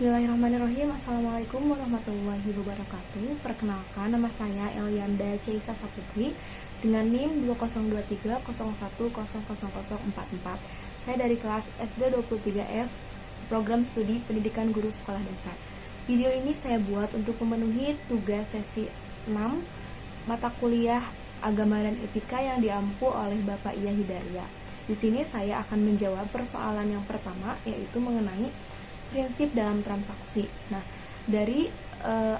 Bismillahirrahmanirrahim. Assalamualaikum warahmatullahi wabarakatuh. Perkenalkan, nama saya Elianda Ceisa Saputri dengan NIM 202301000044. Saya dari kelas SD 23F, Program Studi Pendidikan Guru Sekolah Dasar. Video ini saya buat untuk memenuhi tugas sesi 6 mata kuliah Agama dan Etika yang diampu oleh Bapak Iya Hidayah. Di sini saya akan menjawab persoalan yang pertama, yaitu mengenai prinsip dalam transaksi. Nah, dari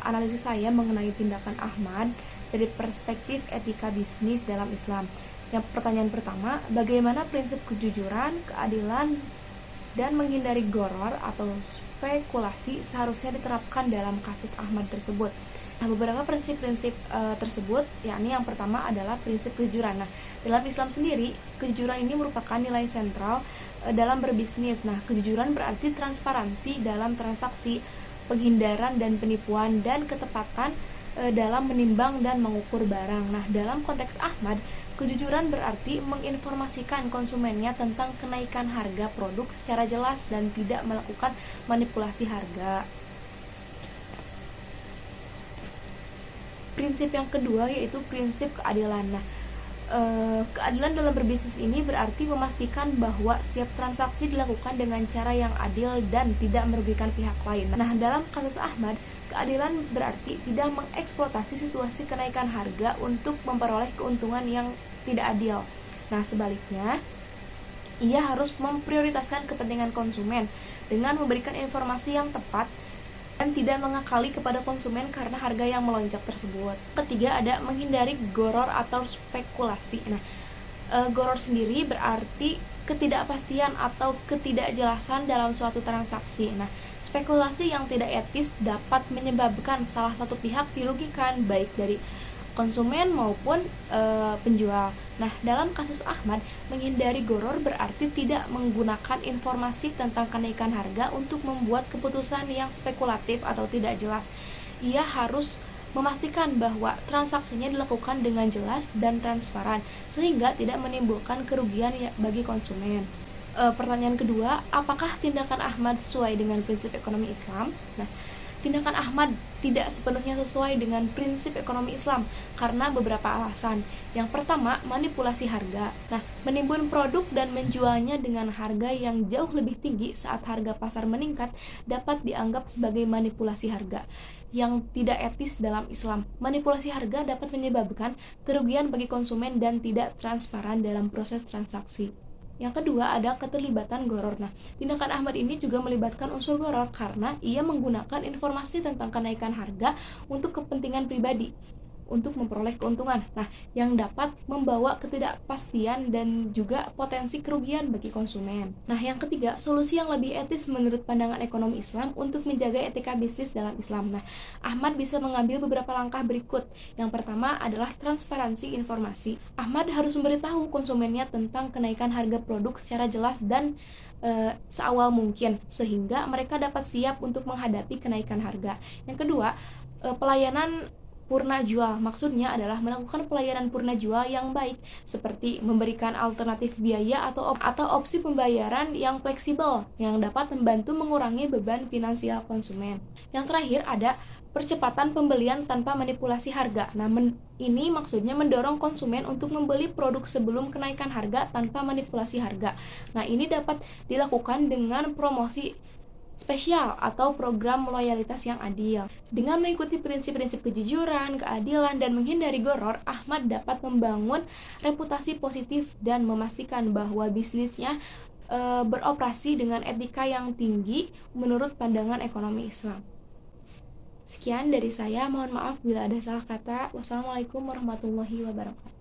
analisis saya mengenai tindakan Ahmad dari perspektif etika bisnis dalam Islam. Yang pertanyaan pertama, bagaimana prinsip kejujuran, keadilan, dan menghindari goror atau spekulasi seharusnya diterapkan dalam kasus Ahmad tersebut? Nah, beberapa prinsip-prinsip tersebut, yakni yang pertama adalah prinsip kejujuran. Nah, dalam Islam sendiri, kejujuran ini merupakan nilai sentral dalam berbisnis. Nah, kejujuran berarti transparansi dalam transaksi, penghindaran dan penipuan, dan ketepatan dalam menimbang dan mengukur barang. Nah, dalam konteks Ahmad, kejujuran berarti menginformasikan konsumennya tentang kenaikan harga produk secara jelas dan tidak melakukan manipulasi harga. Prinsip yang kedua yaitu prinsip keadilan. Nah, keadilan dalam berbisnis ini berarti memastikan bahwa setiap transaksi dilakukan dengan cara yang adil dan tidak merugikan pihak lain. Nah, dalam kasus Ahmad, keadilan berarti tidak mengeksploitasi situasi kenaikan harga untuk memperoleh keuntungan yang tidak adil. Nah, sebaliknya, ia harus memprioritaskan kepentingan konsumen dengan memberikan informasi yang tepat dan tidak mengakali kepada konsumen karena harga yang melonjak tersebut. Ketiga, ada menghindari goror atau spekulasi. Nah, goror sendiri berarti ketidakpastian atau ketidakjelasan dalam suatu transaksi. Nah, spekulasi yang tidak etis dapat menyebabkan salah satu pihak dirugikan, baik dari konsumen maupun penjual. Nah, dalam kasus Ahmad, menghindari goror berarti tidak menggunakan informasi tentang kenaikan harga untuk membuat keputusan yang spekulatif atau tidak jelas. Ia harus memastikan bahwa transaksinya dilakukan dengan jelas dan transparan, sehingga tidak menimbulkan kerugian bagi konsumen. Pertanyaan kedua, apakah tindakan Ahmad sesuai dengan prinsip ekonomi Islam? Nah, tindakan Ahmad tidak sepenuhnya sesuai dengan prinsip ekonomi Islam karena beberapa alasan. Yang pertama, manipulasi harga. Nah, menimbun produk dan menjualnya dengan harga yang jauh lebih tinggi saat harga pasar meningkat dapat dianggap sebagai manipulasi harga yang tidak etis dalam Islam. Manipulasi harga dapat menyebabkan kerugian bagi konsumen dan tidak transparan dalam proses transaksi. Yang kedua, ada keterlibatan goror. Nah, tindakan Ahmad ini juga melibatkan unsur goror karena ia menggunakan informasi tentang kenaikan harga untuk kepentingan pribadi untuk memperoleh keuntungan. Nah, yang dapat membawa ketidakpastian dan juga potensi kerugian bagi konsumen. Nah, yang ketiga, solusi yang lebih etis menurut pandangan ekonomi Islam untuk menjaga etika bisnis dalam Islam. Nah, Ahmad bisa mengambil beberapa langkah berikut. Yang pertama adalah transparansi informasi. Ahmad harus memberitahu konsumennya tentang kenaikan harga produk secara jelas dan seawal mungkin, sehingga mereka dapat siap untuk menghadapi kenaikan harga. Yang kedua, pelayanan purna jual, maksudnya adalah melakukan pelayanan purna jual yang baik, seperti memberikan alternatif biaya atau opsi pembayaran yang fleksibel yang dapat membantu mengurangi beban finansial konsumen. Yang terakhir ada percepatan pembelian tanpa manipulasi harga. Nah, ini maksudnya mendorong konsumen untuk membeli produk sebelum kenaikan harga tanpa manipulasi harga. Nah, ini dapat dilakukan dengan promosi spesial atau program loyalitas yang adil. Dengan mengikuti prinsip-prinsip kejujuran, keadilan, dan menghindari goror, Ahmad dapat membangun reputasi positif dan memastikan bahwa bisnisnya beroperasi dengan etika yang tinggi menurut pandangan ekonomi Islam. Sekian dari saya, mohon maaf bila ada salah kata. Wassalamualaikum warahmatullahi wabarakatuh.